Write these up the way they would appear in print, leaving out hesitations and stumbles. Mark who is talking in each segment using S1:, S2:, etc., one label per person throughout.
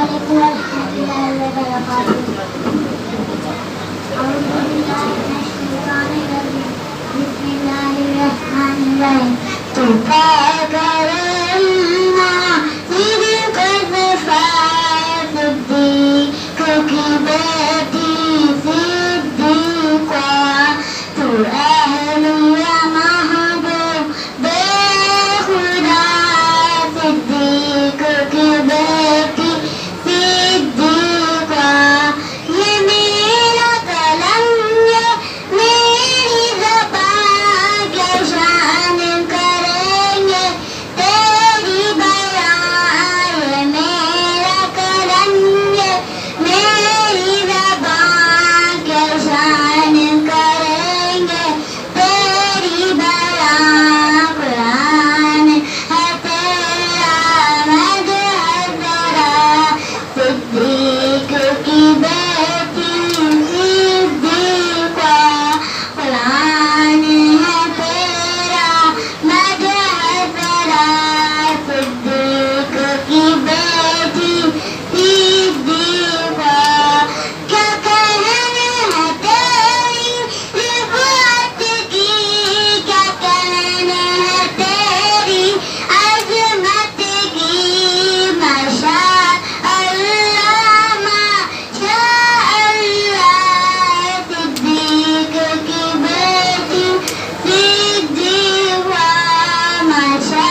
S1: वालेकुम रहमतुल्लाहि व बरकातुहू। औज़ु बिल्लाहि मिनश शैतानिर रजीम। बिस्मिल्लाहिर रहमानिर रहीम। तू करना सिद्क़ सिद्दीक़ की बेटी सिद्दीक़ा, तू अहलिया महबूब खुदा सिद्दीक़ की बेटी सिद्दीक़ा। ये मेरा कलम ये मेरी ज़बान क्या शान करेंगे तेरी बयान। ये मेरा कलम ये मेरी ज़बान क्या शान करेंगे तेरी बयान। कुरान है तेरा मदह ज़रा सिद्दीक़ की बेटी सिद्दीक़ा। कुरान है तेरा मदह ज़रा सिद्दीक़ की बेटी सिद्दीक़ा। क्या कहने है तेरी रिफ़अत की, क्या कहने है तेरी अज़मत की। माशा अल्लाह माशा अल्लाह सिद्दीक़ की बेटी सिद्दीक़ा। माशा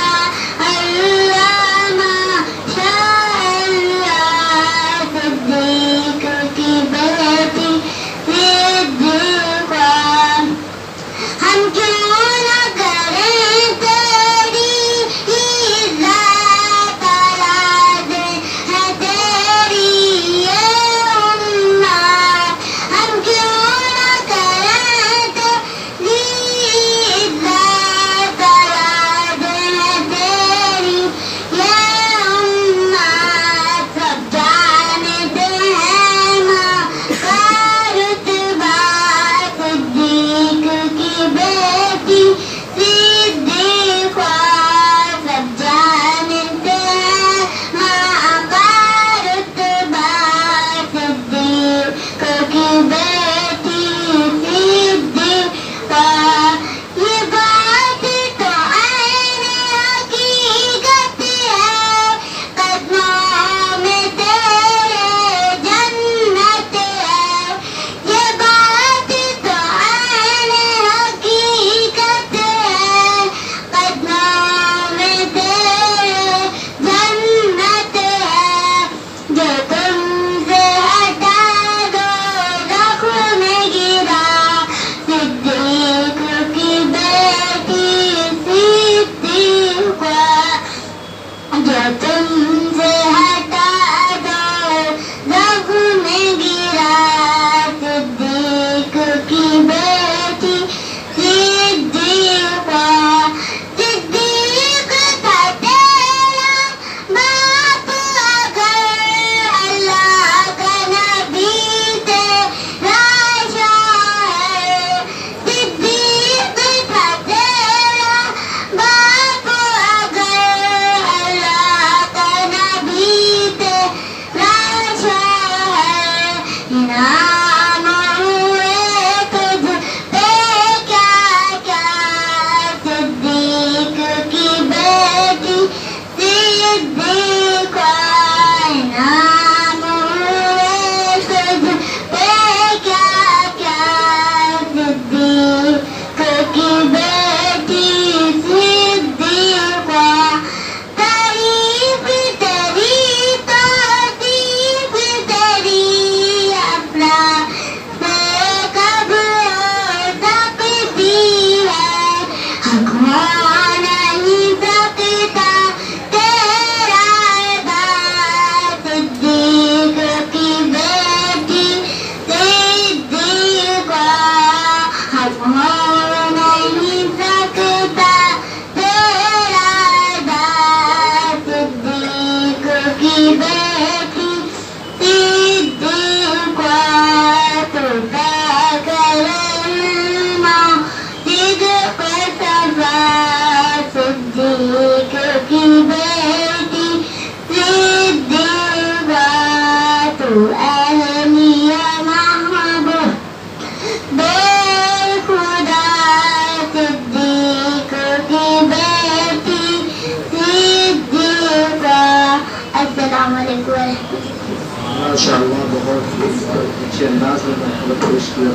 S1: अल्लाह माशा अल्लाह सिद्दीक़ की बेटी सिद्दीक़ा। हम क्यों न करें तेरी इज़्ज़त, औलाद है तेरी ये उम्मत। हम क्यों न करें तेरी इज़्ज़त, औलाद है तेरी ये उम्मत। सब जानते हैं माँ का रुतबा सिद्दीक़ की बेटी सिद्दीक़ा। सब जानते हैं माँ का रुतबा सिद्दीक़ की बेटी सिद्दीक़ा। ये बात तो ऐन हकीकत है, कदमों में तेरे जन्नत है। ये बात तो ऐन हकीकत है, कदमों में तेरे जन्नत है। जो तुमसे हटा दो ज़ख्म में गिरा सिद्दीक़ की बेटी सिद्दीक़ा। जो तुमसे हटा दो ज़ख्म में गिरा सिद्दीक़ की बेटी सिद्दीक़ा। सिद्दीक़ था तेरा बाप अगर अल्लाह का नबी तेरा शायर। सिद्दीक़ था तेरा बाप अगर अल्लाह का नबी तेरा शायर। इनाम हुए तुझ पे क्या क्या सिद्दीक़ की बेटी सिद्दीक़ा। इनाम हुए तुझ पे क्या क्या सिद्दीक़ की बेटी सिद्दीक़ा। तारीफ़ तेरी तारीफ़ तेरी अपना से कब सकती है। हक़ हो नहीं सकता तेरा अदा सिद्दीक़ की बेटी सिद्दीक़ा। हक़ हो नहीं सकता तेरा अदा सिद्दीक़ की बेटी सिद्दीक़ा। तू करना सिद्क़ सफ़ा सिद्दीक़ की बेटी सिद्दीक़ा। अहलिया महबूब खुदा सिद्दीक की बेटी सिद्दीका। अस्सलाम वालेकुम।
S2: माशाअल्लाह बहुत अच्छे अंदाज में पेश किया।